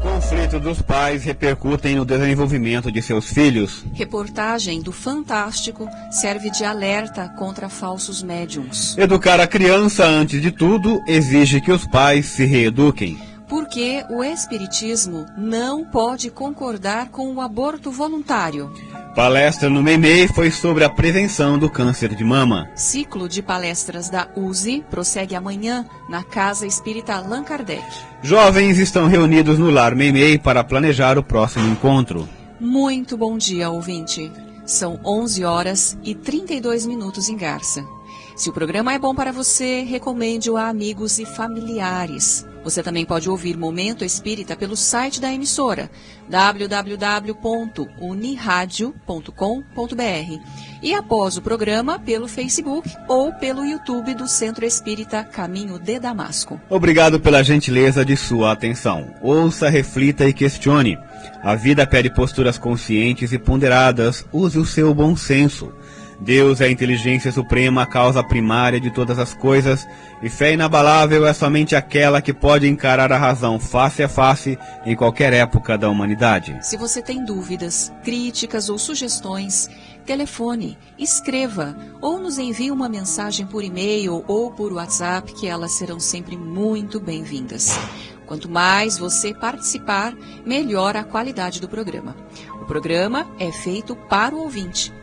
Conflito dos pais repercutem no desenvolvimento de seus filhos. Reportagem do Fantástico serve de alerta contra falsos médiums. Educar a criança, antes de tudo, exige que os pais se reeduquem. Porque o Espiritismo não pode concordar com o aborto voluntário. Palestra no Meimei foi sobre a prevenção do câncer de mama. Ciclo de palestras da USE prossegue amanhã na Casa Espírita Allan Kardec. Jovens estão reunidos no Lar Meimei para planejar o próximo encontro. Muito bom dia, ouvinte. São 11 horas e 32 minutos em Garça. Se o programa é bom para você, recomende-o a amigos e familiares. Você também pode ouvir Momento Espírita pelo site da emissora, www.uniradio.com.br, e após o programa pelo Facebook ou pelo YouTube do Centro Espírita Caminho de Damasco. Obrigado pela gentileza de sua atenção. Ouça, reflita e questione. A vida pede posturas conscientes e ponderadas. Use o seu bom senso. Deus é a inteligência suprema, a causa primária de todas as coisas, e fé inabalável é somente aquela que pode encarar a razão face a face em qualquer época da humanidade. Se você tem dúvidas, críticas ou sugestões, telefone, escreva ou nos envie uma mensagem por e-mail ou por WhatsApp, que elas serão sempre muito bem-vindas. Quanto mais você participar, melhor a qualidade do programa. O programa é feito para o ouvinte.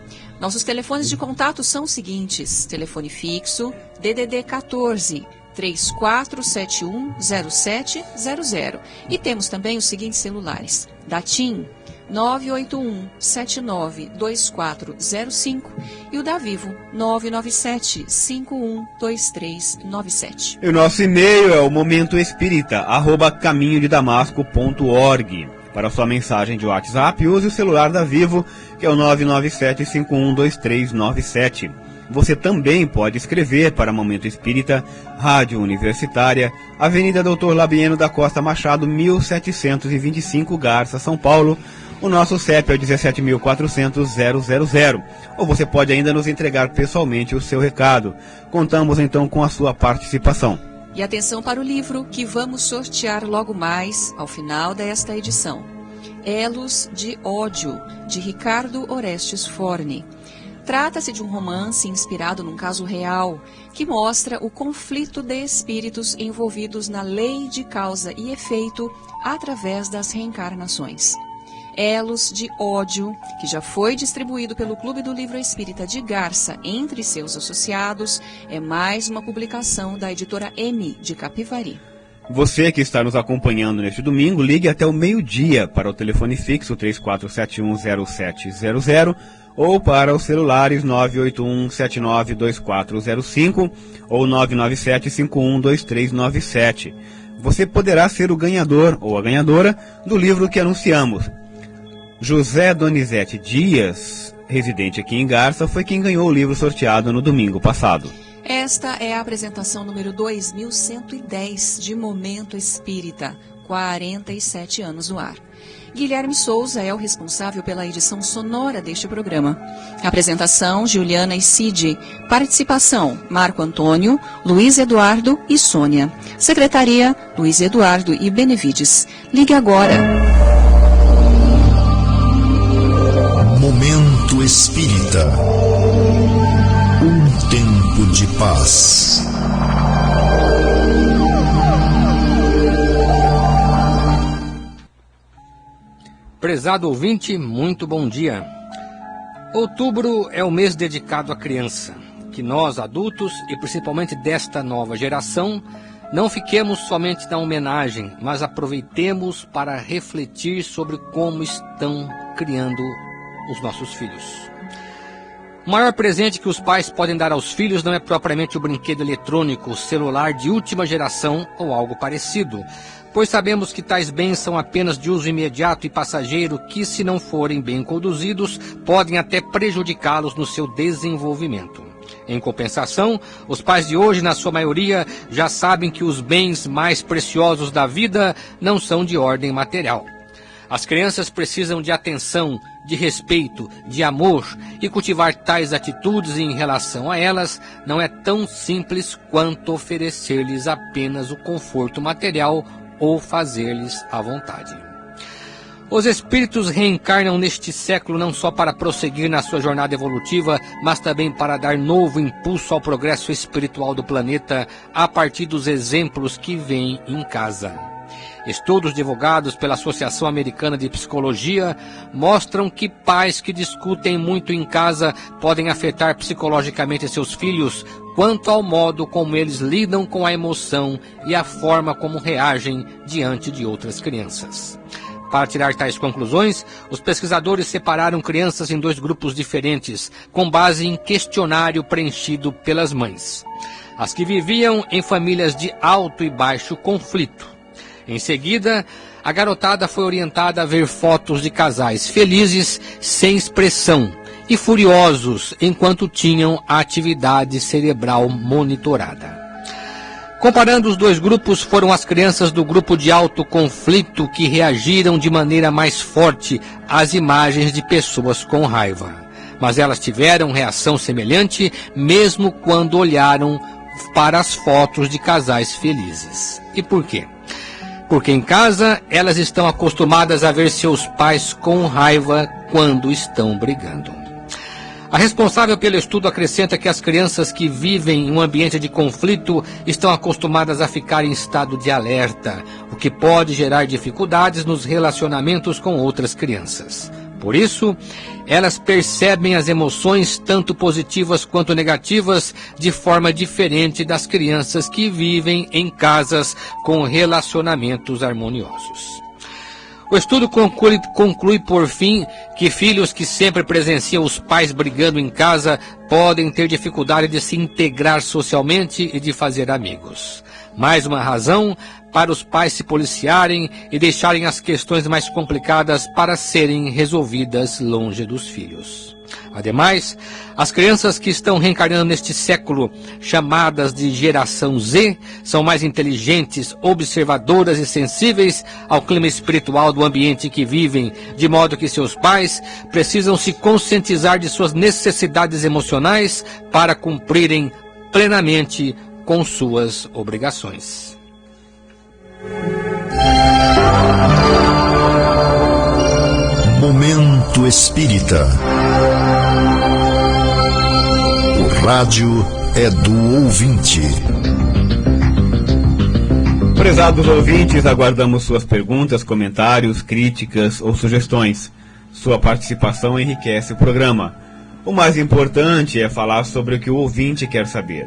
Nossos telefones de contato são os seguintes: telefone fixo, DDD 14 34710700. E temos também os seguintes celulares: da TIM 981792405 e o da Vivo 997512397. E o nosso e-mail é o momentoespírita@caminhodedamasco.org. Para sua mensagem de WhatsApp, use o celular da Vivo, que é o 997512397. Você também pode escrever para Momento Espírita, Rádio Universitária, Avenida Doutor Labieno da Costa Machado, 1725, Garça, São Paulo. O nosso CEP é o 17.400.000. Ou você pode ainda nos entregar pessoalmente o seu recado. Contamos então com a sua participação. E atenção para o livro que vamos sortear logo mais, ao final desta edição. Elos de Ódio, de Ricardo Orestes Forni. Trata-se de um romance inspirado num caso real, que mostra o conflito de espíritos envolvidos na lei de causa e efeito através das reencarnações. Elos de Ódio, que já foi distribuído pelo Clube do Livro Espírita de Garça entre seus associados, é mais uma publicação da editora M, de Capivari. Você que está nos acompanhando neste domingo, ligue até o meio-dia para o telefone fixo 34710700 ou para os celulares 981792405 ou 997512397. Você poderá ser o ganhador ou a ganhadora do livro que anunciamos. José Donizete Dias, residente aqui em Garça, foi quem ganhou o livro sorteado no domingo passado. Esta é a apresentação número 2110 de Momento Espírita, 47 anos no ar. Guilherme Souza é o responsável pela edição sonora deste programa. Apresentação, Juliana e Cid. Participação, Marco Antônio, Luiz Eduardo e Sônia. Secretaria, Luiz Eduardo e Benevides. Ligue agora. Momento Espírita. Um tempo de paz. Prezado ouvinte, muito bom dia. Outubro é o mês dedicado à criança. Que nós, adultos, e principalmente desta nova geração, não fiquemos somente na homenagem, mas aproveitemos para refletir sobre como estão criando os nossos filhos. O maior presente que os pais podem dar aos filhos não é propriamente o brinquedo eletrônico, o celular de última geração ou algo parecido, pois sabemos que tais bens são apenas de uso imediato e passageiro que, se não forem bem conduzidos, podem até prejudicá-los no seu desenvolvimento. Em compensação, os pais de hoje, na sua maioria, já sabem que os bens mais preciosos da vida não são de ordem material. As crianças precisam de atenção, de respeito, de amor, e cultivar tais atitudes em relação a elas não é tão simples quanto oferecer-lhes apenas o conforto material ou fazer-lhes à vontade. Os espíritos reencarnam neste século não só para prosseguir na sua jornada evolutiva, mas também para dar novo impulso ao progresso espiritual do planeta a partir dos exemplos que vêm em casa. Estudos divulgados pela Associação Americana de Psicologia mostram que pais que discutem muito em casa podem afetar psicologicamente seus filhos quanto ao modo como eles lidam com a emoção e a forma como reagem diante de outras crianças. Para tirar tais conclusões, os pesquisadores separaram crianças em 2 grupos diferentes, com base em questionário preenchido pelas mães. As que viviam em famílias de alto e baixo conflito. Em seguida, a garotada foi orientada a ver fotos de casais felizes, sem expressão, e furiosos enquanto tinham a atividade cerebral monitorada. Comparando os 2 grupos, foram as crianças do grupo de alto conflito que reagiram de maneira mais forte às imagens de pessoas com raiva. Mas elas tiveram reação semelhante mesmo quando olharam para as fotos de casais felizes. E por quê? Porque em casa elas estão acostumadas a ver seus pais com raiva quando estão brigando. A responsável pelo estudo acrescenta que as crianças que vivem em um ambiente de conflito estão acostumadas a ficar em estado de alerta, o que pode gerar dificuldades nos relacionamentos com outras crianças. Por isso, elas percebem as emoções, tanto positivas quanto negativas, de forma diferente das crianças que vivem em casas com relacionamentos harmoniosos. O estudo conclui, por fim, que filhos que sempre presenciam os pais brigando em casa podem ter dificuldade de se integrar socialmente e de fazer amigos. Mais uma razão para os pais se policiarem e deixarem as questões mais complicadas para serem resolvidas longe dos filhos. Ademais, as crianças que estão reencarnando neste século, chamadas de geração Z, são mais inteligentes, observadoras e sensíveis ao clima espiritual do ambiente que vivem, de modo que seus pais precisam se conscientizar de suas necessidades emocionais para cumprirem plenamente com suas obrigações. Momento Espírita. O rádio é do ouvinte. Prezados ouvintes, aguardamos suas perguntas, comentários, críticas ou sugestões. Sua participação enriquece o programa. O mais importante é falar sobre o que o ouvinte quer saber.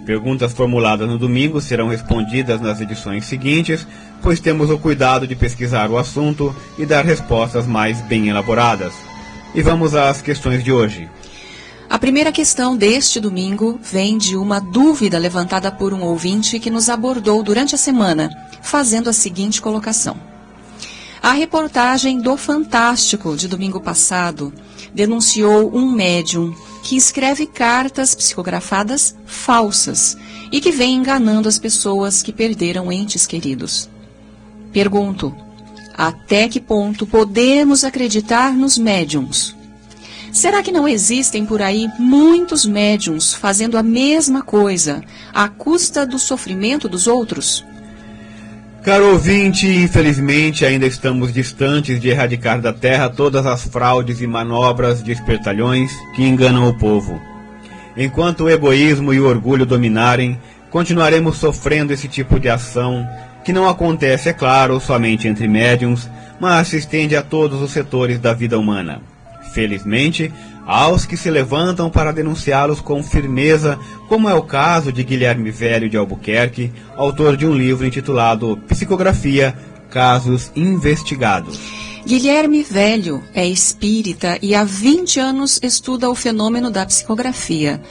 Perguntas formuladas no domingo serão respondidas nas edições seguintes, pois temos o cuidado de pesquisar o assunto e dar respostas mais bem elaboradas. E vamos às questões de hoje. A primeira questão deste domingo vem de uma dúvida levantada por um ouvinte que nos abordou durante a semana, fazendo a seguinte colocação. A reportagem do Fantástico de domingo passado denunciou um médium que escreve cartas psicografadas falsas e que vem enganando as pessoas que perderam entes queridos. Pergunto, até que ponto podemos acreditar nos médiums? Será que não existem por aí muitos médiums fazendo a mesma coisa à custa do sofrimento dos outros? Caro ouvinte, infelizmente ainda estamos distantes de erradicar da terra todas as fraudes e manobras de espertalhões que enganam o povo. Enquanto o egoísmo e o orgulho dominarem, continuaremos sofrendo esse tipo de ação, que não acontece, é claro, somente entre médiums, mas se estende a todos os setores da vida humana. Felizmente, aos que se levantam para denunciá-los com firmeza, como é o caso de Guilherme Velho de Albuquerque, autor de um livro intitulado Psicografia, Casos Investigados. Guilherme Velho é espírita e há 20 anos estuda o fenômeno da psicografia.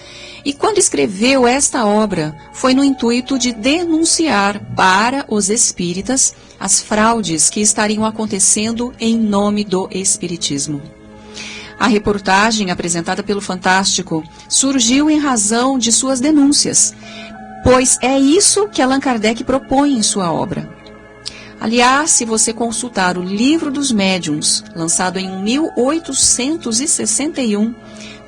E quando escreveu esta obra, foi no intuito de denunciar para os espíritas as fraudes que estariam acontecendo em nome do espiritismo. A reportagem apresentada pelo Fantástico surgiu em razão de suas denúncias, pois é isso que Allan Kardec propõe em sua obra. Aliás, se você consultar o Livro dos Médiuns, lançado em 1861,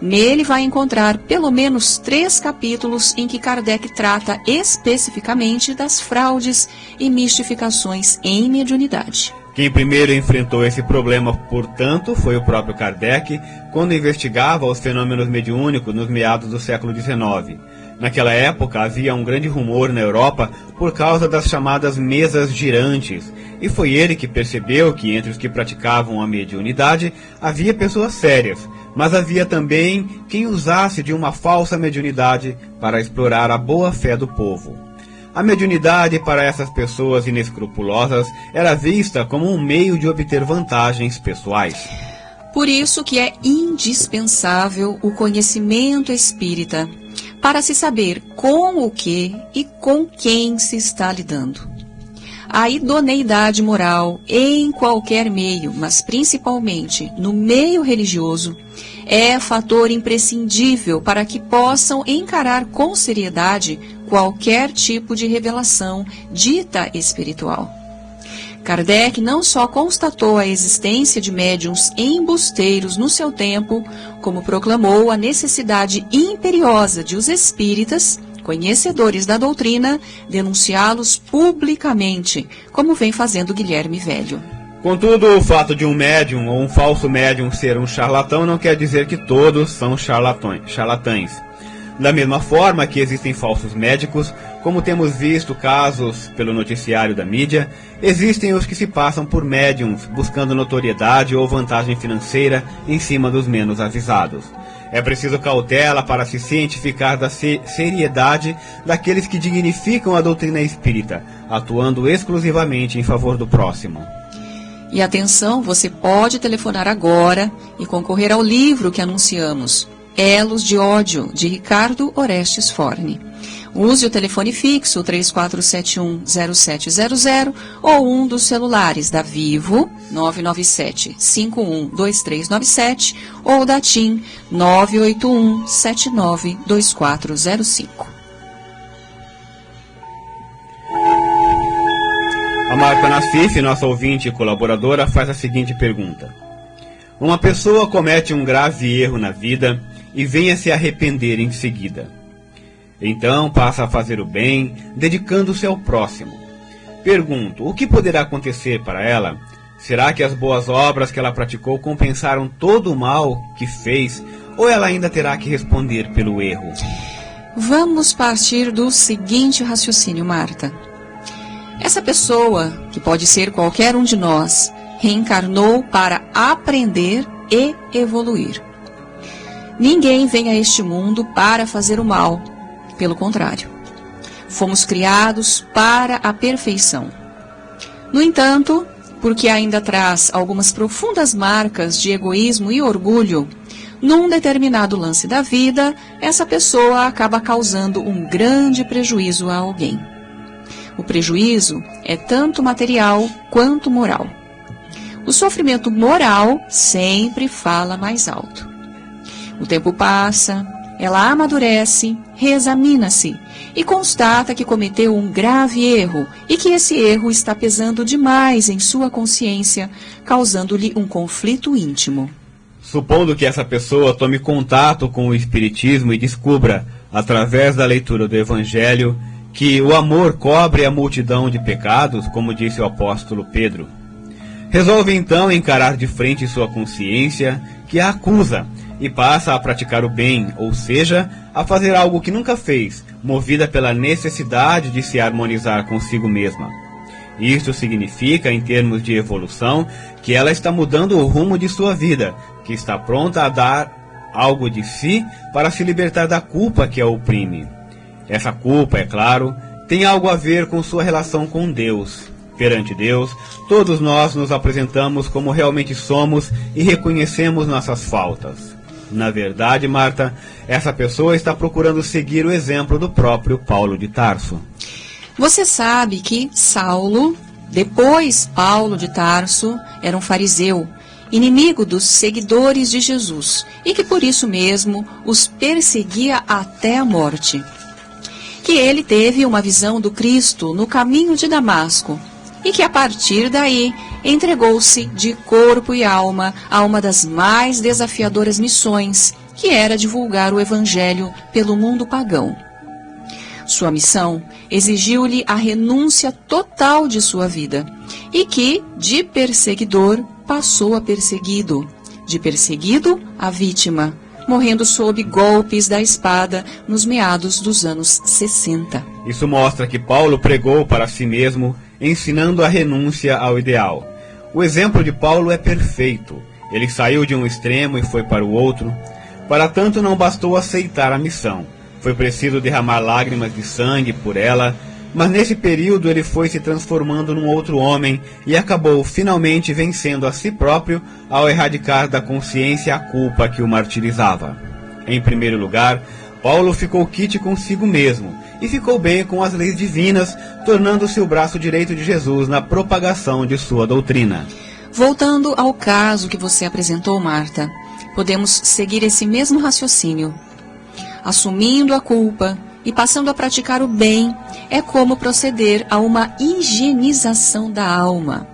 nele vai encontrar pelo menos 3 capítulos em que Kardec trata especificamente das fraudes e mistificações em mediunidade. Quem primeiro enfrentou esse problema, portanto, foi o próprio Kardec, quando investigava os fenômenos mediúnicos nos meados do século XIX. Naquela época havia um grande rumor na Europa por causa das chamadas mesas girantes, e foi ele que percebeu que entre os que praticavam a mediunidade havia pessoas sérias, mas havia também quem usasse de uma falsa mediunidade para explorar a boa-fé do povo. A mediunidade para essas pessoas inescrupulosas era vista como um meio de obter vantagens pessoais. Por isso que é indispensável o conhecimento espírita, para se saber com o que e com quem se está lidando. A idoneidade moral em qualquer meio, mas principalmente no meio religioso, é fator imprescindível para que possam encarar com seriedade qualquer tipo de revelação dita espiritual. Kardec não só constatou a existência de médiuns embusteiros no seu tempo, como proclamou a necessidade imperiosa de os espíritas, conhecedores da doutrina, denunciá-los publicamente, como vem fazendo Guilherme Velho. Contudo, o fato de um médium ou um falso médium ser um charlatão não quer dizer que todos são charlatães. Da mesma forma que existem falsos médicos, como temos visto casos pelo noticiário da mídia, existem os que se passam por médiums buscando notoriedade ou vantagem financeira em cima dos menos avisados. É preciso cautela para se cientificar da seriedade daqueles que dignificam a doutrina espírita, atuando exclusivamente em favor do próximo. E atenção, você pode telefonar agora e concorrer ao livro que anunciamos, Elos de Ódio, de Ricardo Orestes Forni. Use o telefone fixo 3471-0700 ou um dos celulares da Vivo 997-512397 ou da TIM 981-792405. A Marta Nassif, nossa ouvinte e colaboradora, faz a seguinte pergunta. Uma pessoa comete um grave erro na vida e vem a se arrepender em seguida. Então passa a fazer o bem, dedicando-se ao próximo. Pergunto, o que poderá acontecer para ela? Será que as boas obras que ela praticou compensaram todo o mal que fez, ou ela ainda terá que responder pelo erro? Vamos partir do seguinte raciocínio, Marta. Essa pessoa, que pode ser qualquer um de nós, reencarnou para aprender e evoluir. Ninguém vem a este mundo para fazer o mal. Pelo contrário, fomos criados para a perfeição. No entanto, porque ainda traz algumas profundas marcas de egoísmo e orgulho, num determinado lance da vida, essa pessoa acaba causando um grande prejuízo a alguém. O prejuízo é tanto material quanto moral. O sofrimento moral sempre fala mais alto. O tempo passa, ela amadurece, reexamina-se e constata que cometeu um grave erro e que esse erro está pesando demais em sua consciência, causando-lhe um conflito íntimo. Supondo que essa pessoa tome contato com o Espiritismo e descubra, através da leitura do Evangelho, que o amor cobre a multidão de pecados, como disse o apóstolo Pedro. Resolve então encarar de frente sua consciência, que a acusa, e passa a praticar o bem, ou seja, a fazer algo que nunca fez, movida pela necessidade de se harmonizar consigo mesma. Isto significa, em termos de evolução, que ela está mudando o rumo de sua vida, que está pronta a dar algo de si para se libertar da culpa que a oprime. Essa culpa, é claro, tem algo a ver com sua relação com Deus. Perante Deus, todos nós nos apresentamos como realmente somos e reconhecemos nossas faltas. Na verdade, Marta, essa pessoa está procurando seguir o exemplo do próprio Paulo de Tarso. Você sabe que Saulo, depois Paulo de Tarso, era um fariseu, inimigo dos seguidores de Jesus, e que por isso mesmo os perseguia até a morte. Que ele teve uma visão do Cristo no caminho de Damasco, e que a partir daí entregou-se de corpo e alma a uma das mais desafiadoras missões, que era divulgar o Evangelho pelo mundo pagão. Sua missão exigiu-lhe a renúncia total de sua vida, e que, de perseguidor, passou a perseguido, de perseguido a vítima, morrendo sob golpes da espada nos meados dos anos 60. Isso mostra que Paulo pregou para si mesmo, ensinando a renúncia ao ideal. O exemplo de Paulo é perfeito. Ele saiu de um extremo e foi para o outro. Para tanto, não bastou aceitar a missão. Foi preciso derramar lágrimas de sangue por ela, mas nesse período ele foi se transformando num outro homem e acabou finalmente vencendo a si próprio ao erradicar da consciência a culpa que o martirizava. Em primeiro lugar, Paulo ficou quite consigo mesmo e ficou bem com as leis divinas, tornando-se o braço direito de Jesus na propagação de sua doutrina. Voltando ao caso que você apresentou, Marta, podemos seguir esse mesmo raciocínio. Assumindo a culpa e passando a praticar o bem é como proceder a uma higienização da alma.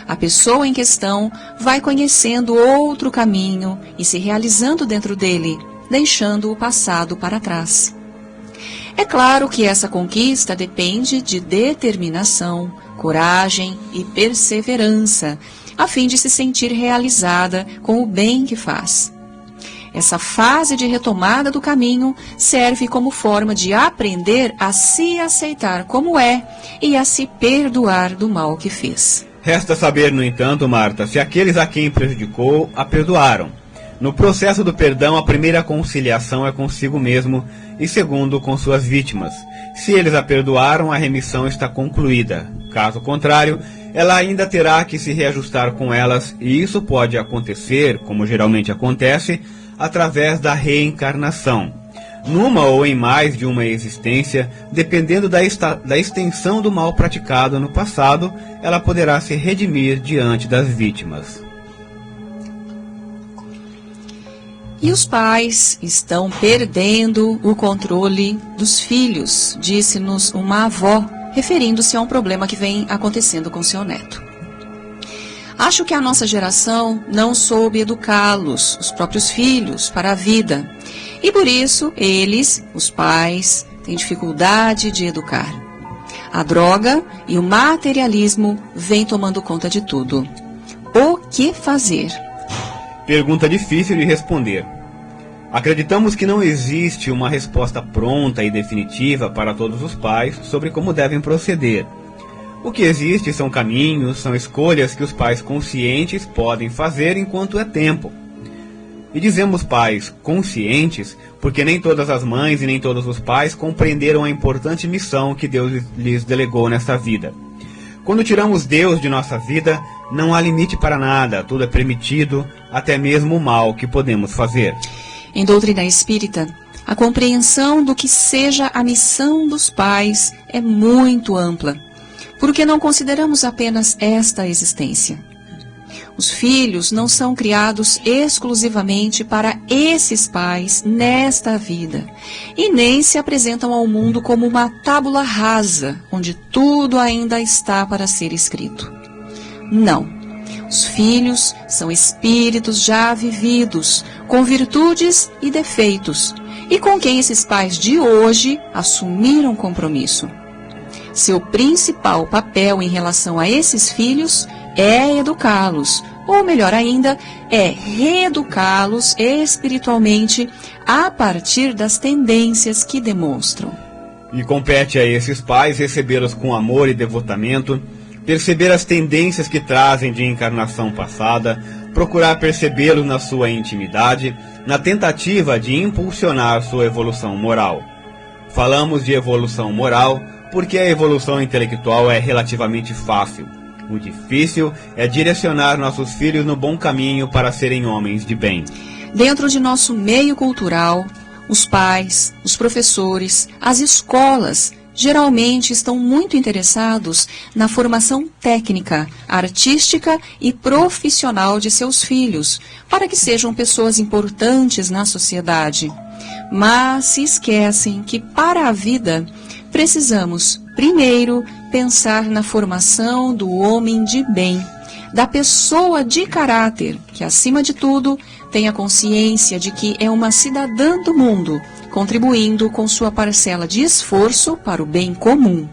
A pessoa em questão vai conhecendo outro caminho e se realizando dentro dele, deixando o passado para trás. É claro que essa conquista depende de determinação, coragem e perseverança, a fim de se sentir realizada com o bem que faz. Essa fase de retomada do caminho serve como forma de aprender a se aceitar como é e a se perdoar do mal que fez. Resta saber, no entanto, Marta, se aqueles a quem prejudicou a perdoaram. No processo do perdão, a primeira conciliação é consigo mesmo e segundo, com suas vítimas. Se eles a perdoaram, a remissão está concluída. Caso contrário, ela ainda terá que se reajustar com elas, e isso pode acontecer, como geralmente acontece, através da reencarnação. Numa ou em mais de uma existência, dependendo da extensão do mal praticado no passado, ela poderá se redimir diante das vítimas. E os pais estão perdendo o controle dos filhos, disse-nos uma avó, referindo-se a um problema que vem acontecendo com seu neto. Acho que a nossa geração não soube educá-los, os próprios filhos, para a vida. E por isso, eles, os pais, têm dificuldade de educar. A droga e o materialismo vêm tomando conta de tudo. O que fazer? Pergunta difícil de responder. Acreditamos que não existe uma resposta pronta e definitiva para todos os pais sobre como devem proceder. O que existe são caminhos, são escolhas que os pais conscientes podem fazer enquanto é tempo. E dizemos pais conscientes porque nem todas as mães e nem todos os pais compreenderam a importante missão que Deus lhes delegou nesta vida. Quando tiramos Deus de nossa vida, não há limite para nada, tudo é permitido, até mesmo o mal que podemos fazer. Em doutrina espírita, a compreensão do que seja a missão dos pais é muito ampla, porque não consideramos apenas esta existência. Os filhos não são criados exclusivamente para esses pais nesta vida, e nem se apresentam ao mundo como uma tábula rasa, onde tudo ainda está para ser escrito. Não. Os filhos são espíritos já vividos, com virtudes e defeitos, e com quem esses pais de hoje assumiram compromisso. Seu principal papel em relação a esses filhos é educá-los, ou melhor ainda, é reeducá-los espiritualmente a partir das tendências que demonstram. E compete a esses pais recebê-los com amor e devotamento, perceber as tendências que trazem de encarnação passada, procurar percebê-los na sua intimidade, na tentativa de impulsionar sua evolução moral. Falamos de evolução moral porque a evolução intelectual é relativamente fácil. O difícil é direcionar nossos filhos no bom caminho para serem homens de bem. Dentro de nosso meio cultural, os pais, os professores, as escolas geralmente estão muito interessados na formação técnica, artística e profissional de seus filhos, para que sejam pessoas importantes na sociedade. Mas se esquecem que para a vida precisamos, primeiro, pensar na formação do homem de bem, da pessoa de caráter, que, acima de tudo, tenha consciência de que é uma cidadã do mundo, contribuindo com sua parcela de esforço para o bem comum.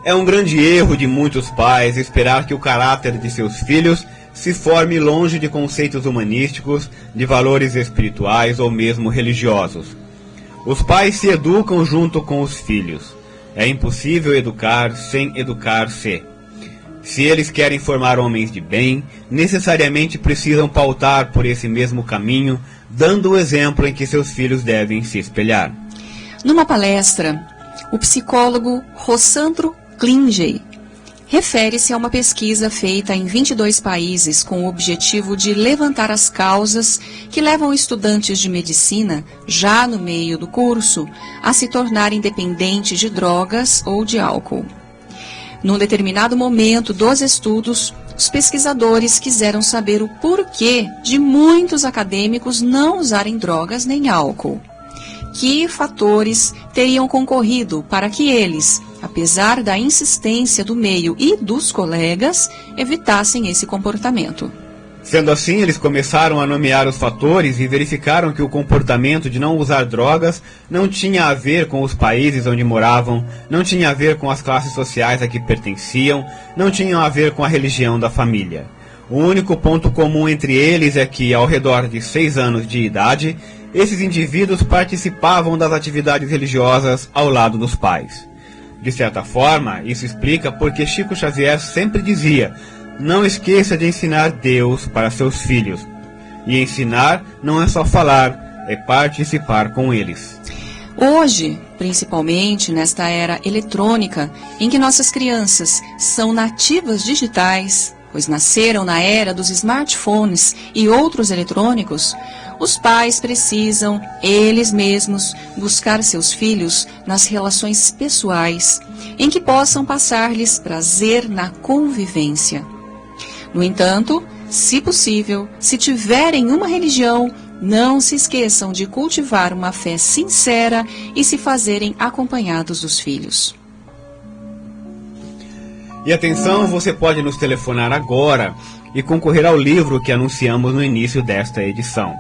É um grande erro de muitos pais esperar que o caráter de seus filhos se forme longe de conceitos humanísticos, de valores espirituais ou mesmo religiosos. Os pais se educam junto com os filhos. É impossível educar sem educar-se. Se eles querem formar homens de bem, necessariamente precisam pautar por esse mesmo caminho, dando o exemplo em que seus filhos devem se espelhar. Numa palestra, o psicólogo Rossandro Klingey refere-se a uma pesquisa feita em 22 países com o objetivo de levantar as causas que levam estudantes de medicina, já no meio do curso, a se tornarem dependentes de drogas ou de álcool. Num determinado momento dos estudos, os pesquisadores quiseram saber o porquê de muitos acadêmicos não usarem drogas nem álcool. Que fatores teriam concorrido para que eles, apesar da insistência do meio e dos colegas, evitassem esse comportamento? Sendo assim, eles começaram a nomear os fatores e verificaram que o comportamento de não usar drogas não tinha a ver com os países onde moravam, não tinha a ver com as classes sociais a que pertenciam, não tinha a ver com a religião da família. O único ponto comum entre eles é que, ao redor de 6 anos de idade, esses indivíduos participavam das atividades religiosas ao lado dos pais. De certa forma, isso explica porque Chico Xavier sempre dizia: não esqueça de ensinar Deus para seus filhos. E ensinar não é só falar, é participar com eles. Hoje, principalmente nesta era eletrônica, em que nossas crianças são nativas digitais, pois nasceram na era dos smartphones e outros eletrônicos, os pais precisam, eles mesmos, buscar seus filhos nas relações pessoais, em que possam passar-lhes prazer na convivência. No entanto, se possível, se tiverem uma religião, não se esqueçam de cultivar uma fé sincera e se fazerem acompanhados dos filhos. E atenção, você pode nos telefonar agora e concorrer ao livro que anunciamos no início desta edição.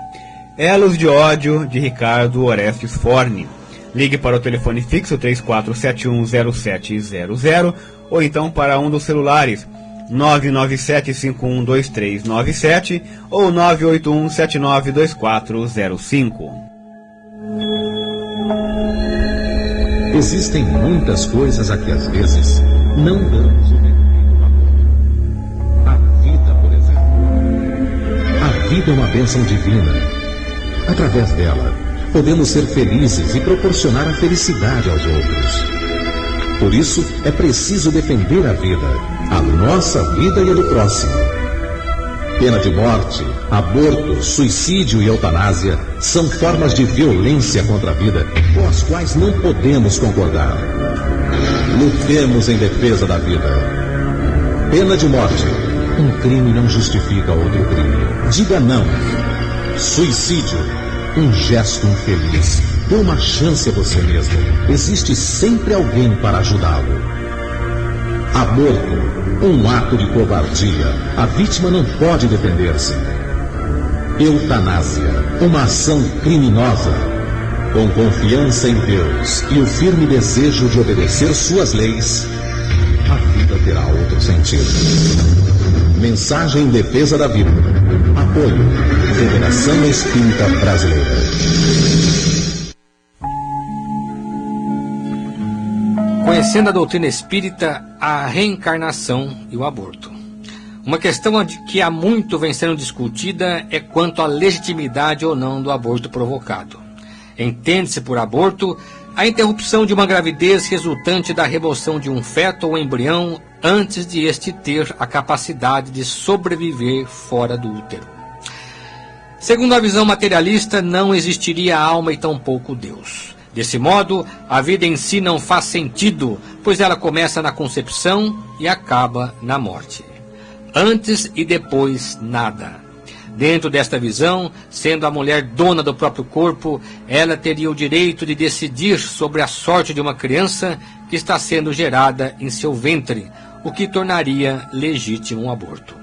Elos de Ódio, de Ricardo Orestes Forni. Ligue para o telefone fixo 34710700 ou então para um dos celulares 997-512397 ou 981-792405. Existem muitas coisas a que às vezes não damos o devido valor. A vida, por exemplo. A vida é uma bênção divina. Através dela, podemos ser felizes e proporcionar a felicidade aos outros. Por isso, é preciso defender a vida, a nossa vida e a do próximo. Pena de morte, aborto, suicídio e eutanásia são formas de violência contra a vida com as quais não podemos concordar. Lutemos em defesa da vida. Pena de morte. Um crime não justifica outro crime. Diga não. Suicídio. Um gesto infeliz. Dê uma chance a você mesmo. Existe sempre alguém para ajudá-lo. Aborto. Um ato de covardia. A vítima não pode defender-se. Eutanásia. Uma ação criminosa. Com confiança em Deus e o firme desejo de obedecer suas leis, a vida terá outro sentido. Mensagem em defesa da vida. Apoio. Federação Espírita Brasileira. Conhecendo a doutrina espírita, a reencarnação e o aborto. Uma questão que há muito vem sendo discutida é quanto à legitimidade ou não do aborto provocado. Entende-se por aborto a interrupção de uma gravidez resultante da remoção de um feto ou embrião antes de este ter a capacidade de sobreviver fora do útero. Segundo a visão materialista, não existiria alma e tampouco Deus. Desse modo, a vida em si não faz sentido, pois ela começa na concepção e acaba na morte. Antes e depois, nada. Dentro desta visão, sendo a mulher dona do próprio corpo, ela teria o direito de decidir sobre a sorte de uma criança que está sendo gerada em seu ventre, o que tornaria legítimo um aborto.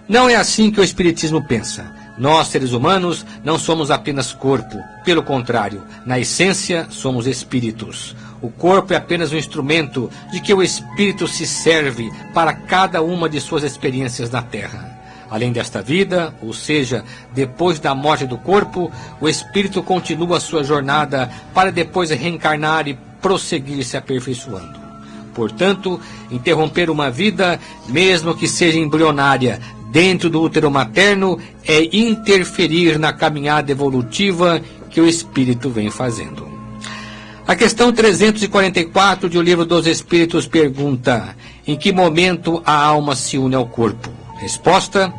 Não é assim que o Espiritismo pensa. Nós, seres humanos, não somos apenas corpo. Pelo contrário, na essência, somos espíritos. O corpo é apenas um instrumento de que o espírito se serve para cada uma de suas experiências na Terra. Além desta vida, ou seja, depois da morte do corpo, o espírito continua sua jornada para depois reencarnar e prosseguir se aperfeiçoando. Portanto, interromper uma vida, mesmo que seja embrionária, dentro do útero materno, é interferir na caminhada evolutiva que o espírito vem fazendo. A questão 344 de O Livro dos Espíritos pergunta: em que momento a alma se une ao corpo? Resposta: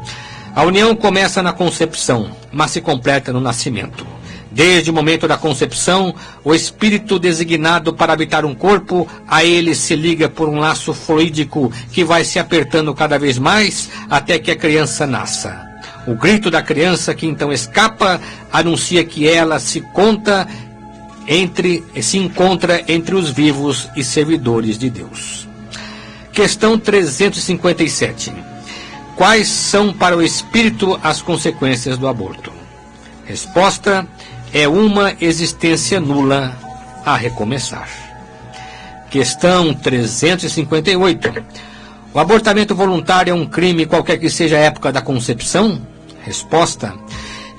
a união começa na concepção, mas se completa no nascimento. Desde o momento da concepção, o espírito designado para habitar um corpo, a ele se liga por um laço fluídico que vai se apertando cada vez mais até que a criança nasça. O grito da criança, que então escapa, anuncia que ela se encontra entre os vivos e servidores de Deus. Questão 357. Quais são para o espírito as consequências do aborto? Resposta: é uma existência nula a recomeçar. Questão 358. O abortamento voluntário é um crime qualquer que seja a época da concepção? Resposta: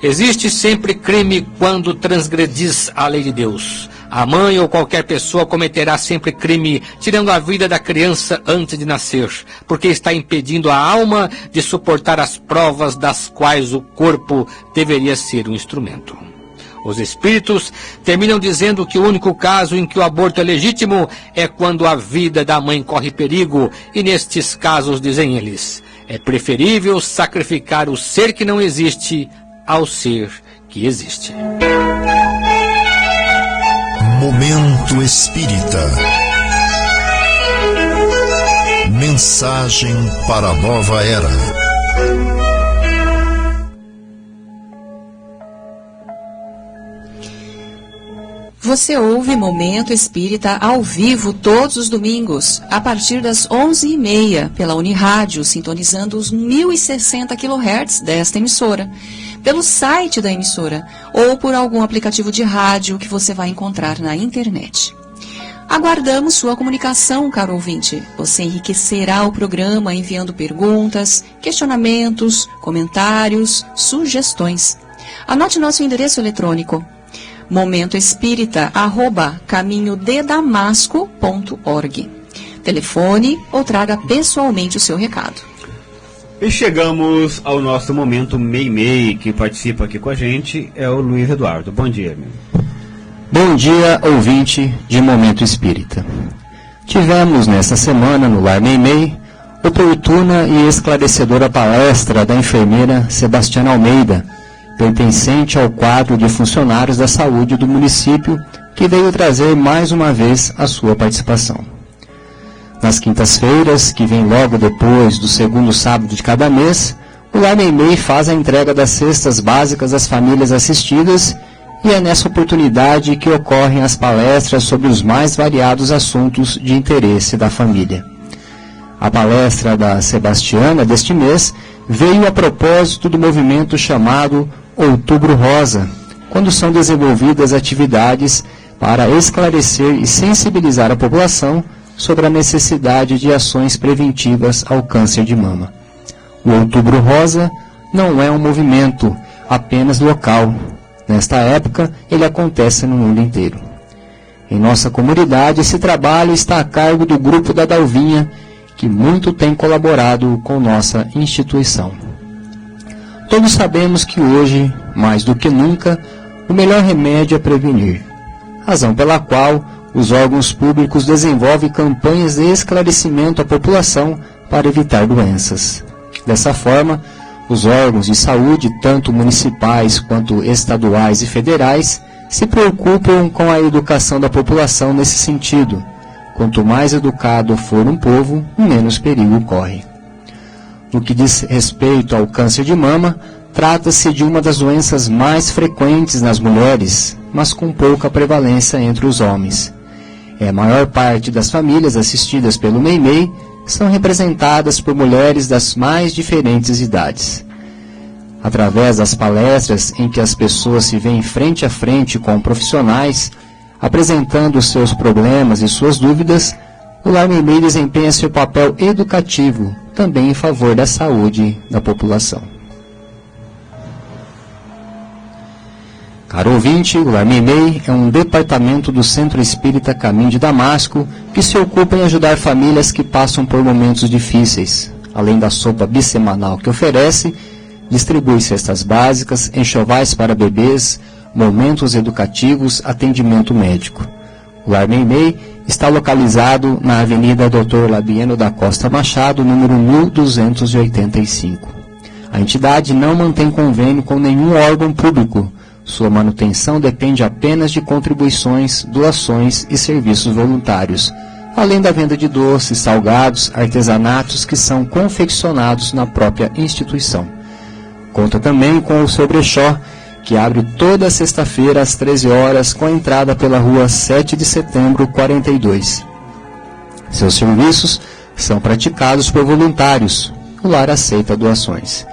existe sempre crime quando transgredis a lei de Deus. A mãe ou qualquer pessoa cometerá sempre crime, tirando a vida da criança antes de nascer, porque está impedindo a alma de suportar as provas das quais o corpo deveria ser um instrumento. Os espíritos terminam dizendo que o único caso em que o aborto é legítimo é quando a vida da mãe corre perigo, e nestes casos, dizem eles, é preferível sacrificar o ser que não existe ao ser que existe. Momento Espírita. Mensagem para a nova era. Você ouve Momento Espírita ao vivo todos os domingos, a partir das 11h30, pela Unirádio, sintonizando os 1060 kHz desta emissora, pelo site da emissora ou por algum aplicativo de rádio que você vai encontrar na internet. Aguardamos sua comunicação, caro ouvinte. Você enriquecerá o programa enviando perguntas, questionamentos, comentários, sugestões. Anote nosso endereço eletrônico: momentoespírita@caminhodedamasco.org. Telefone ou traga pessoalmente o seu recado. E chegamos ao nosso momento Meimei. Quem participa aqui com a gente é o Luiz Eduardo. Bom dia, meu. Bom dia, ouvinte de Momento Espírita. Tivemos nesta semana no Lar Meimei oportuna e esclarecedora palestra da enfermeira Sebastiana Almeida, pertencente ao quadro de funcionários da saúde do município, que veio trazer mais uma vez a sua participação. Nas quintas-feiras, que vem logo depois do segundo sábado de cada mês, o Lar Meimei faz a entrega das cestas básicas às famílias assistidas, e é nessa oportunidade que ocorrem as palestras sobre os mais variados assuntos de interesse da família. A palestra da Sebastiana deste mês veio a propósito do movimento chamado Outubro Rosa, quando são desenvolvidas atividades para esclarecer e sensibilizar a população sobre a necessidade de ações preventivas ao câncer de mama. O Outubro Rosa não é um movimento apenas local. Nesta época, ele acontece no mundo inteiro. Em nossa comunidade, esse trabalho está a cargo do Grupo da Dalvinha, que muito tem colaborado com nossa instituição. Todos sabemos que hoje, mais do que nunca, o melhor remédio é prevenir, razão pela qual os órgãos públicos desenvolvem campanhas de esclarecimento à população para evitar doenças. Dessa forma, os órgãos de saúde, tanto municipais quanto estaduais e federais, se preocupam com a educação da população nesse sentido. Quanto mais educado for um povo, menos perigo corre. No que diz respeito ao câncer de mama, trata-se de uma das doenças mais frequentes nas mulheres, mas com pouca prevalência entre os homens. A maior parte das famílias assistidas pelo Meimei são representadas por mulheres das mais diferentes idades. Através das palestras em que as pessoas se veem frente a frente com profissionais, Apresentando os seus problemas e suas dúvidas, o Lar Meimei desempenha seu papel educativo, também em favor da saúde da população. Caro ouvinte, o Lar Meimei é um departamento do Centro Espírita Caminho de Damasco que se ocupa em ajudar famílias que passam por momentos difíceis. Além da sopa bissemanal que oferece, distribui cestas básicas, enxovais para bebês, momentos educativos, atendimento médico. O Lar Meimei está localizado na Avenida Dr. Labieno da Costa Machado, número 1285. A entidade não mantém convênio com nenhum órgão público. Sua manutenção depende apenas de contribuições, doações e serviços voluntários, além da venda de doces, salgados, artesanatos que são confeccionados na própria instituição. Conta também com o seu brechó, que abre toda sexta-feira às 13 horas com a entrada pela rua 7 de setembro, 42. Seus serviços são praticados por voluntários. O lar aceita doações.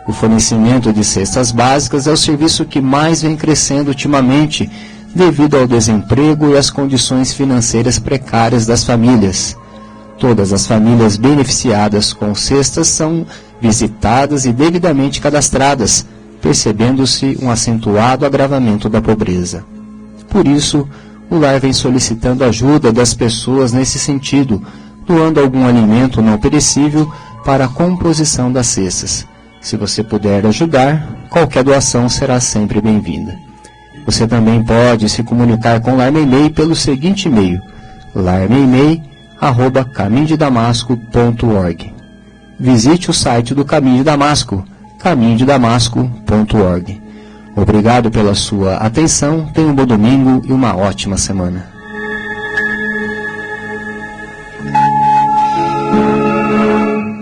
O fornecimento de cestas básicas é o serviço que mais vem crescendo ultimamente, devido ao desemprego e às condições financeiras precárias das famílias. Todas as famílias beneficiadas com cestas são visitadas e devidamente cadastradas, percebendo-se um acentuado agravamento da pobreza. Por isso, o lar vem solicitando ajuda das pessoas nesse sentido, doando algum alimento não perecível para a composição das cestas. Se você puder ajudar, qualquer doação será sempre bem-vinda. Você também pode se comunicar com o Lar Meimei pelo seguinte e-mail: larmeimei@caminhodedamasco.org. Visite o site do Caminho de Damasco, caminhodedamasco.org. Obrigado pela sua atenção, tenha um bom domingo e uma ótima semana.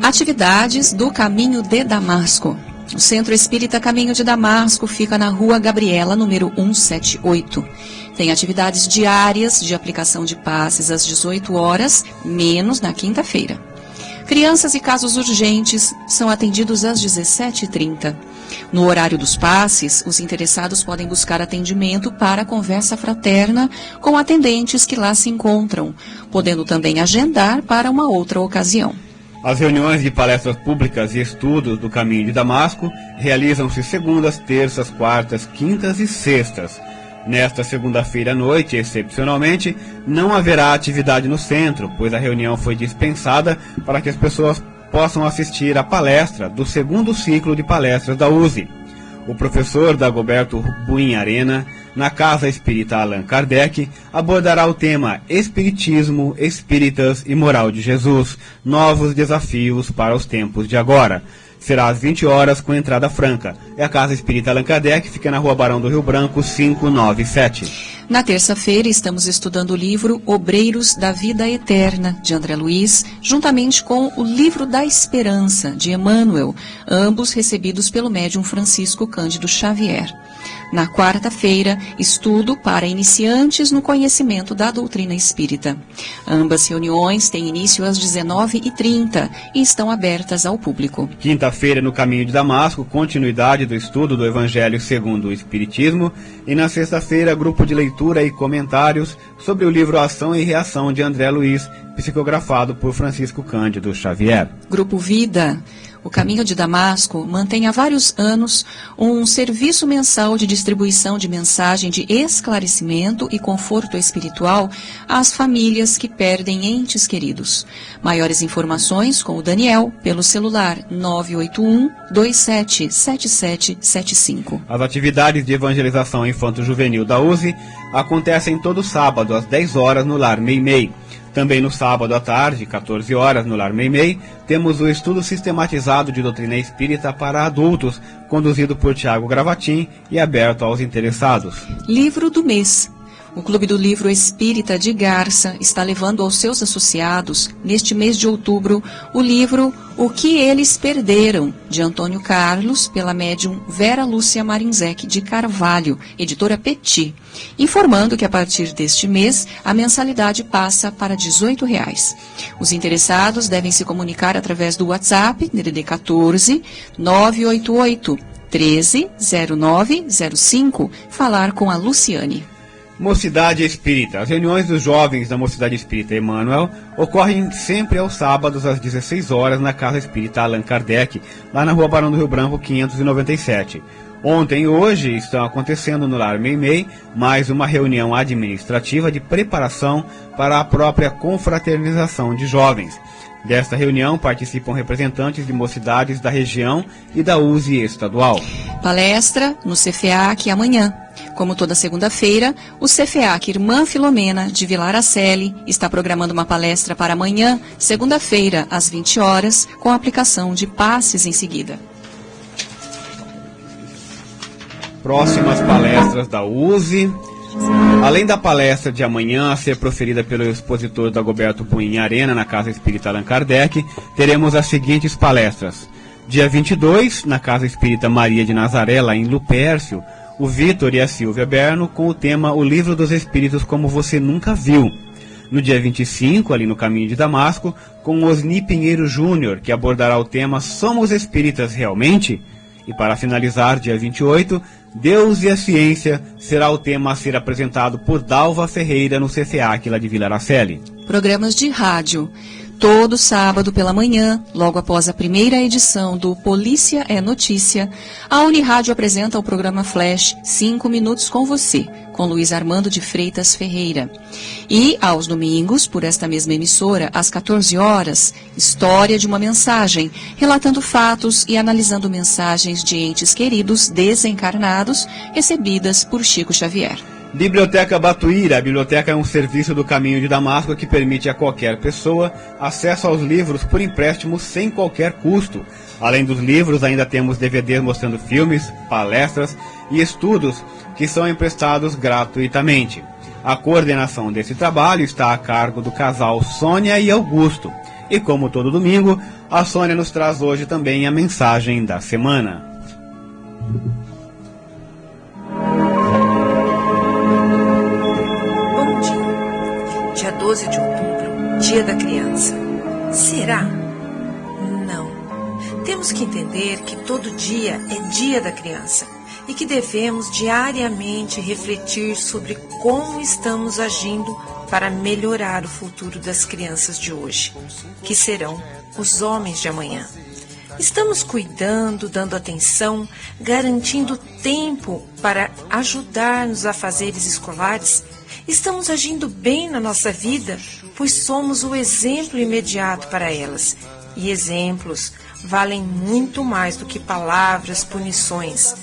Atividades do Caminho de Damasco. O Centro Espírita Caminho de Damasco fica na Rua Gabriela, número 178. Tem atividades diárias de aplicação de passes às 18 horas, menos na quinta-feira. Crianças e casos urgentes são atendidos às 17h30. No horário dos passes, os interessados podem buscar atendimento para conversa fraterna com atendentes que lá se encontram, podendo também agendar para uma outra ocasião. As reuniões de palestras públicas e estudos do Caminho de Damasco realizam-se segundas, terças, quartas, quintas e sextas. Nesta segunda-feira à noite, excepcionalmente, não haverá atividade no centro, pois a reunião foi dispensada para que as pessoas possam assistir à palestra do segundo ciclo de palestras da USE. O professor Dagoberto Buin Arena, na Casa Espírita Allan Kardec, abordará o tema Espiritismo, Espíritas e Moral de Jesus, novos desafios para os tempos de agora. Será às 20 horas com entrada franca. A Casa Espírita Allan Kardec fica na Rua Barão do Rio Branco, 597. Na terça-feira, estamos estudando o livro Obreiros da Vida Eterna, de André Luiz, juntamente com o Livro da Esperança, de Emmanuel, ambos recebidos pelo médium Francisco Cândido Xavier. Na quarta-feira, estudo para iniciantes no conhecimento da doutrina espírita. Ambas reuniões têm início às 19h30 e estão abertas ao público. Quinta-feira, no Caminho de Damasco, continuidade do estudo do Evangelho segundo o Espiritismo. E na sexta-feira, grupo de leitura e comentários sobre o livro Ação e Reação de André Luiz, psicografado por Francisco Cândido Xavier. Grupo Vida. O Caminho de Damasco mantém há vários anos um serviço mensal de distribuição de mensagem de esclarecimento e conforto espiritual às famílias que perdem entes queridos. Maiores informações com o Daniel pelo celular 981-277775. As atividades de evangelização infanto-juvenil da USE acontecem todo sábado às 10 horas no Lar Meimei. Também no sábado à tarde, 14 horas, no Lar Meimei, temos o estudo sistematizado de doutrina espírita para adultos, conduzido por Tiago Gravatin e aberto aos interessados. Livro do mês. O Clube do Livro Espírita de Garça está levando aos seus associados, neste mês de outubro, o livro O que Eles Perderam, de Antônio Carlos, pela médium Vera Lúcia Marinzec de Carvalho, editora Petit, informando que a partir deste mês a mensalidade passa para R$ 18. Os interessados devem se comunicar através do WhatsApp, DDD 14 988 130905, falar com a Luciane. Mocidade Espírita. As reuniões dos jovens da Mocidade Espírita Emmanuel ocorrem sempre aos sábados às 16 horas na Casa Espírita Allan Kardec, lá na Rua Barão do Rio Branco 597. Ontem e hoje estão acontecendo no Lar Meimei mais uma reunião administrativa de preparação para a própria confraternização de jovens. Desta reunião participam representantes de mocidades da região e da USE estadual. Palestra no CFEAC amanhã. Como toda segunda-feira, o CFEAC Irmã Filomena, de Vilar Asceli, está programando uma palestra para amanhã, segunda-feira, às 20 horas, com a aplicação de passes em seguida. Próximas palestras da USE. Além da palestra de amanhã a ser proferida pelo expositor Dagoberto Buin Arena na Casa Espírita Allan Kardec, teremos as seguintes palestras. Dia 22, na Casa Espírita Maria de Nazaré, lá em Lupércio, o Vitor e a Silvia Berno com o tema O Livro dos Espíritos Como Você Nunca Viu. No dia 25, ali no Caminho de Damasco, com Osni Pinheiro Júnior, que abordará o tema Somos Espíritas Realmente? E para finalizar, dia 28, Deus e a Ciência será o tema a ser apresentado por Dalva Ferreira no CFEAC lá de Vilar Asceli. Programas de rádio. Todo sábado pela manhã, logo após a primeira edição do Polícia é Notícia, a Unirádio apresenta o programa Flash 5 Minutos com Você, com Luiz Armando de Freitas Ferreira. E, aos domingos, por esta mesma emissora, às 14 horas, História de uma Mensagem, relatando fatos e analisando mensagens de entes queridos desencarnados recebidas por Chico Xavier. Biblioteca Batuíra. A biblioteca é um serviço do Caminho de Damasco que permite a qualquer pessoa acesso aos livros por empréstimo sem qualquer custo. Além dos livros, ainda temos DVDs mostrando filmes, palestras e estudos que são emprestados gratuitamente. A coordenação desse trabalho está a cargo do casal Sônia e Augusto. E como todo domingo, a Sônia nos traz hoje também a mensagem da semana. Dia 12 de outubro, Dia da Criança. Será? Não. Temos que entender que todo dia é Dia da Criança e que devemos diariamente refletir sobre como estamos agindo para melhorar o futuro das crianças de hoje, que serão os homens de amanhã. Estamos cuidando, dando atenção, garantindo tempo para ajudar nos afazeres escolares? Estamos agindo bem na nossa vida, pois somos o exemplo imediato para elas. E exemplos valem muito mais do que palavras, punições.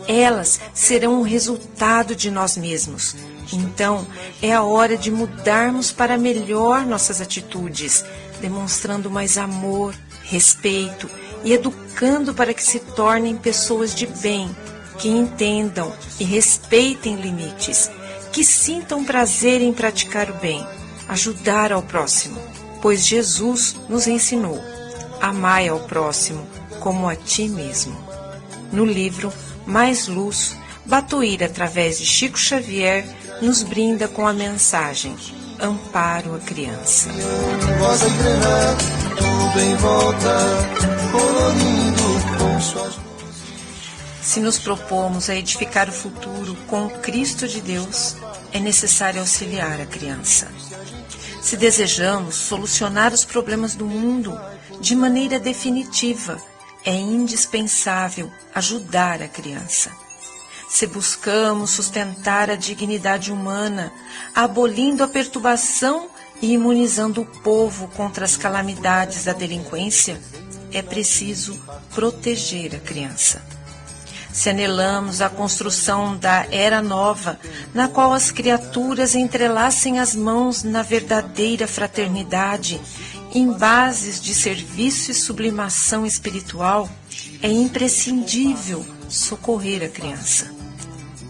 Elas serão o resultado de nós mesmos. Então, é a hora de mudarmos para melhor nossas atitudes, demonstrando mais amor, respeito e educando para que se tornem pessoas de bem, que entendam e respeitem limites, que sintam prazer em praticar o bem, ajudar ao próximo, pois Jesus nos ensinou: amai ao próximo como a ti mesmo. No livro Mais Luz, Batuíra, através de Chico Xavier, nos brinda com a mensagem Amparo à Criança. Se nos propomos a edificar o futuro com o Cristo de Deus, é necessário auxiliar a criança. Se desejamos solucionar os problemas do mundo de maneira definitiva, é indispensável ajudar a criança. Se buscamos sustentar a dignidade humana, abolindo a perturbação e imunizando o povo contra as calamidades da delinquência, é preciso proteger a criança. Se anelamos a construção da era nova, na qual as criaturas entrelacem as mãos na verdadeira fraternidade, em bases de serviço e sublimação espiritual, é imprescindível socorrer a criança.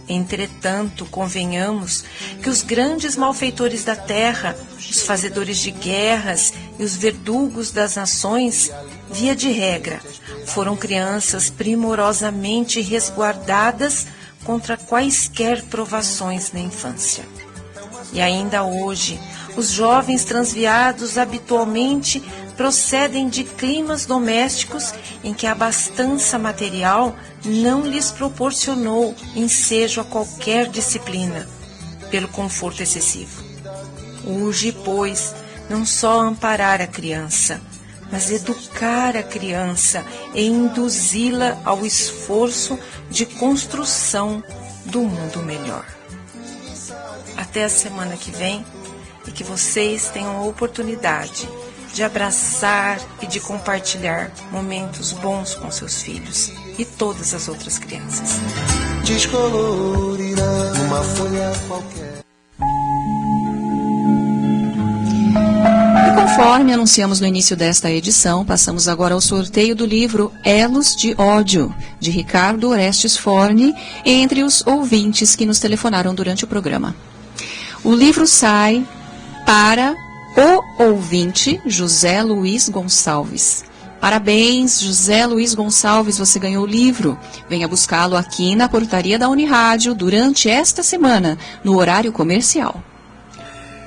Entretanto, convenhamos que os grandes malfeitores da terra, os fazedores de guerras e os verdugos das nações, via de regra, foram crianças primorosamente resguardadas contra quaisquer provações na infância. E ainda hoje, os jovens transviados habitualmente procedem de climas domésticos em que a abastança material não lhes proporcionou ensejo a qualquer disciplina, pelo conforto excessivo. Urge, pois, não só amparar a criança, mas educar a criança e induzi-la ao esforço de construção do mundo melhor. Até a semana que vem, e que vocês tenham a oportunidade de abraçar e de compartilhar momentos bons com seus filhos e todas as outras crianças. Descolorirá uma folha qualquer. Conforme anunciamos no início desta edição, passamos agora ao sorteio do livro Elos de Ódio, de Ricardo Orestes Forni, entre os ouvintes que nos telefonaram durante o programa. O livro sai para o ouvinte José Luiz Gonçalves. Parabéns, José Luiz Gonçalves, você ganhou o livro. Venha buscá-lo aqui na portaria da Unirádio durante esta semana, no horário comercial.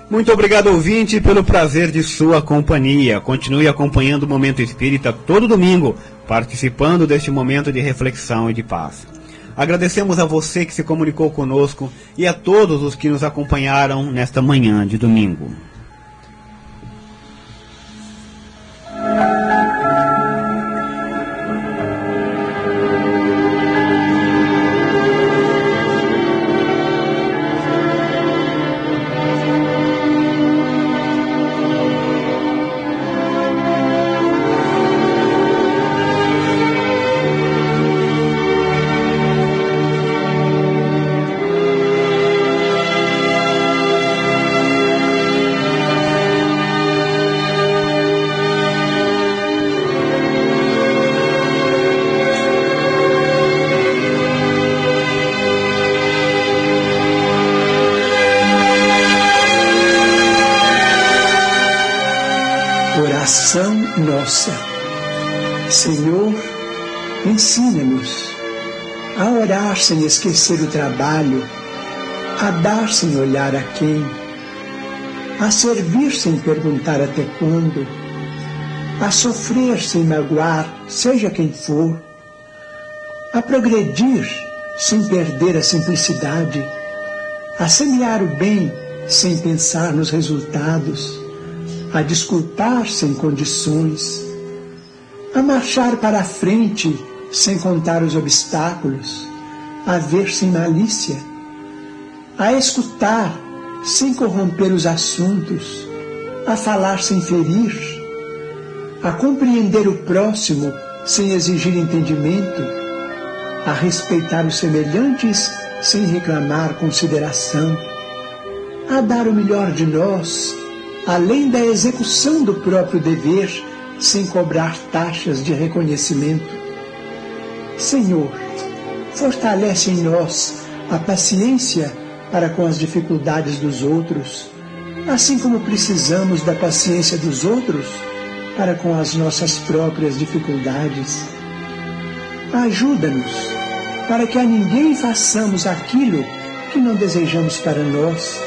Muito obrigado, ouvinte, pelo prazer de sua companhia. Continue acompanhando o Momento Espírita todo domingo, participando deste momento de reflexão e de paz. Agradecemos a você que se comunicou conosco e a todos os que nos acompanharam nesta manhã de domingo. Oração nossa. Senhor, ensina-nos a orar sem esquecer o trabalho, a dar sem olhar a quem, a servir sem perguntar até quando, a sofrer sem magoar, seja quem for, a progredir sem perder a simplicidade, a semear o bem sem pensar nos resultados, a desculpar sem condições, a marchar para a frente sem contar os obstáculos, a ver sem malícia, a escutar sem corromper os assuntos, a falar sem ferir, a compreender o próximo sem exigir entendimento, a respeitar os semelhantes sem reclamar consideração, a dar o melhor de nós, além da execução do próprio dever, sem cobrar taxas de reconhecimento. Senhor, fortalece em nós a paciência para com as dificuldades dos outros, assim como precisamos da paciência dos outros para com as nossas próprias dificuldades. Ajuda-nos para que a ninguém façamos aquilo que não desejamos para nós.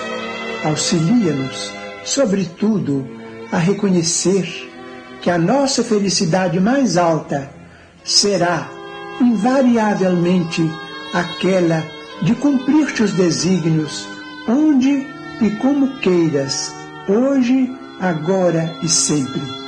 Auxilia-nos, sobretudo, a reconhecer que a nossa felicidade mais alta será, invariavelmente, aquela de cumprir teus desígnios, onde e como queiras, hoje, agora e sempre.